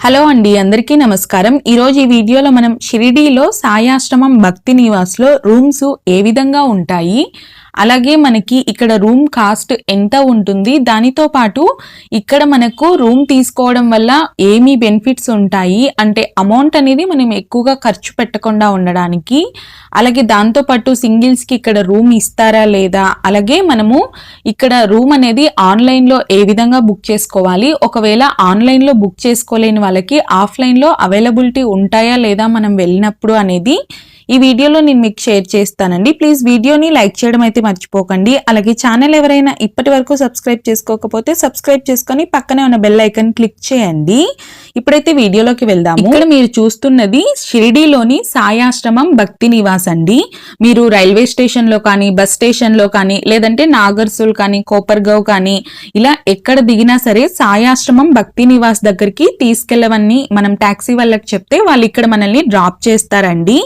Hello అండి, అందరికీ నమస్కారం. ఈరోజు ఈ వీడియోలో మనం షిరిడీలో సాయి ఆశ్రమం భక్తి నివాస్లో రూమ్స్ ఏ విధంగా ఉంటాయి, అలాగే మనకి ఇక్కడ రూమ్ కాస్ట్ ఎంత ఉంటుంది, దానితో పాటు ఇక్కడ మనకు రూమ్ తీసుకోవడం వల్ల ఏమి బెనిఫిట్స్ ఉంటాయి అంటే అమౌంట్ అనేది మనం ఎక్కువగా ఖర్చు పెట్టకుండా ఉండడానికి, అలాగే దాంతోపాటు సింగిల్స్కి ఇక్కడ రూమ్ ఇస్తారా లేదా, అలాగే మనము ఇక్కడ రూమ్ అనేది ఆన్లైన్లో ఏ విధంగా బుక్ చేసుకోవాలి, ఒకవేళ ఆన్లైన్లో బుక్ చేసుకోలేని వాళ్ళకి ఆఫ్లైన్లో అవైలబిలిటీ ఉంటాయా లేదా మనం వెళ్ళినప్పుడు అనేది ఈ వీడియోలో నేను మీకు షేర్ చేస్తానండి. ప్లీజ్ వీడియోని లైక్ చేయడం అయితే మర్చిపోకండి. అలాగే ఛానల్ ఎవరైనా ఇప్పటి వరకు సబ్స్క్రైబ్ చేసుకోకపోతే సబ్స్క్రైబ్ చేసుకొని పక్కనే ఉన్న బెల్ ఐకాన్ క్లిక్ చేయండి. ఇప్పుడైతే వీడియోలోకి వెళ్దాము. ఇక్కడ మీరు చూస్తున్నది షిరిడీలోని సాయి ఆశ్రమం భక్తి నివాస్ అండి. మీరు రైల్వే స్టేషన్ లో కానీ, బస్ స్టేషన్ లో కానీ, లేదంటే నాగర్సుల్ కానీ, కోపర్గావ్ కానీ ఇలా ఎక్కడ దిగినా సరే సాయి ఆశ్రమం భక్తి నివాస్ దగ్గరికి తీసుకెళ్ళవని మనం టాక్సీ వాళ్ళకి చెప్తే వాళ్ళు ఇక్కడ మనల్ని డ్రాప్ చేస్తారండి.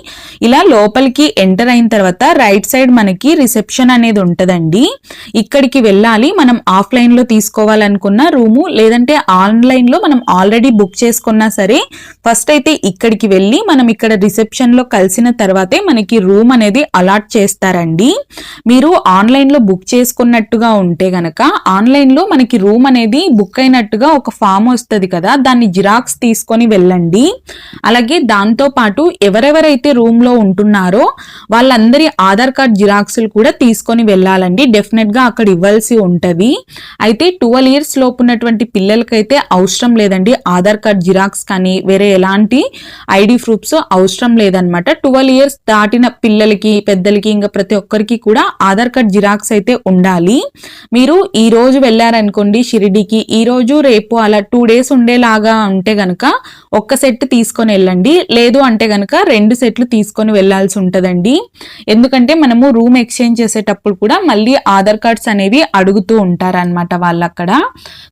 ఇలా లోపలికి ఎంటర్ అయిన తర్వాత రైట్ సైడ్ మనకి రిసెప్షన్ అనేది ఉంటదండి. ఇక్కడికి వెళ్ళాలి. మనం ఆఫ్లైన్ లో తీసుకోవాలనుకున్న రూము, లేదంటే ఆన్లైన్ లో మనం ఆల్రెడీ బుక్ చేసుకున్నా సరే ఫస్ట్ అయితే ఇక్కడికి వెళ్ళి మనం ఇక్కడ రిసెప్షన్ లో కలిసిన తర్వాతే మనకి రూమ్ అనేది అలాట్ చేస్తారండి. మీరు ఆన్లైన్ లో బుక్ చేసుకున్నట్టుగా ఉంటే గనక ఆన్లైన్ లో మనకి రూమ్ అనేది బుక్ అయినట్టుగా ఒక ఫామ్ వస్తుంది కదా, దాన్ని జిరాక్స్ తీసుకొని వెళ్ళండి. అలాగే దాంతో పాటు ఎవరెవరైతే రూమ్ లో ఉంటున్నారో వాళ్ళందరి ఆధార్ కార్డ్ జిరాక్స్లు కూడా తీసుకొని వెళ్ళాలండి. డెఫినెట్ గా అక్కడ ఇవ్వాల్సి ఉంటది. అయితే 12 years లోపు ఉన్నటువంటి పిల్లలకైతే అవసరం లేదండి ఆధార్ కార్డ్ జిరాక్స్ కానీ వేరే ఎలాంటి ఐడి ప్రూఫ్స్ అవసరం లేదనమాట. 12 years దాటిన పిల్లలకి, పెద్దలకి, ఇంకా ప్రతి ఒక్కరికి కూడా ఆధార్ కార్డ్ జిరాక్స్ అయితే ఉండాలి. మీరు ఈ రోజు వెళ్ళారనుకోండి షిరిడీకి, ఈ రోజు రేపు అలా 2 days ఉండేలాగా ఉంటే గనక ఒక్క సెట్ తీసుకొని వెళ్ళండి. లేదు అంటే గనక 2 సెట్లు తీసుకొని వెళ్లాల్సి ఉంటదండి. ఎందుకంటే మనము రూమ్ ఎక్స్చేంజ్ చేసేటప్పుడు కూడా మళ్ళీ ఆధార్ కార్డ్స్ అనేవి అడుగుతూ ఉంటారన్నమాట వాళ్ళు అక్కడ.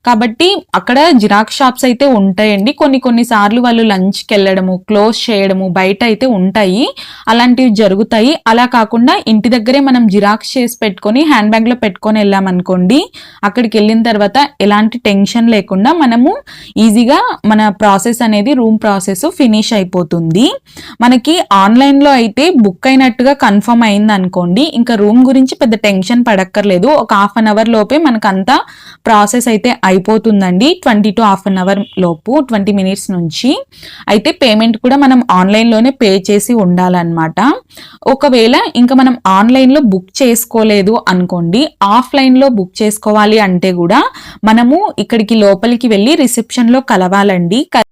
కాబట్టి అక్కడ జిరాక్స్ షాప్స్ అయితే ఉంటాయండి. కొన్ని సార్లు వాళ్ళు లంచ్కి వెళ్ళడము, క్లోజ్ చేయడము బయట అయితే ఉంటాయి, అలాంటివి జరుగుతాయి. అలా కాకుండా ఇంటి దగ్గరే మనం జిరాక్స్ చేసి పెట్టుకొని హ్యాండ్ బ్యాగ్ లో పెట్టుకొని వెళ్ళామనుకోండి, అక్కడికి వెళ్ళిన తర్వాత ఎలాంటి టెన్షన్ లేకుండా మనము ఈజీగా మన ప్రాసెస్ అనేది రూమ్ ప్రాసెస్ ఫినిష్ అయిపోతుంది. మనకి ఆన్లైన్ లో అయితే బుక్ అయినట్టుగా కన్ఫర్మ్ అయింది అనుకోండి, ఇంకా రూమ్ గురించి పెద్ద టెన్షన్ పడక్కర్లేదు. ఒక హాఫ్ అన్ అవర్ లోపే మనకంతా ప్రాసెస్ అయితే అయిపోతుందండి. 20 to half an hour లోపు, 20 minutes నుంచి. అయితే పేమెంట్ కూడా మనం ఆన్లైన్ లోనే పే చేసి ఉండాలన్నమాట. ఒకవేళ ఇంకా మనం ఆన్లైన్ లో బుక్ చేసుకోలేదు అనుకోండి, ఆఫ్లైన్ లో బుక్ చేసుకోవాలి అంటే కూడా మనము ఇక్కడికి లోపలికి వెళ్ళి రిసెప్షన్ లో కలవాలండి.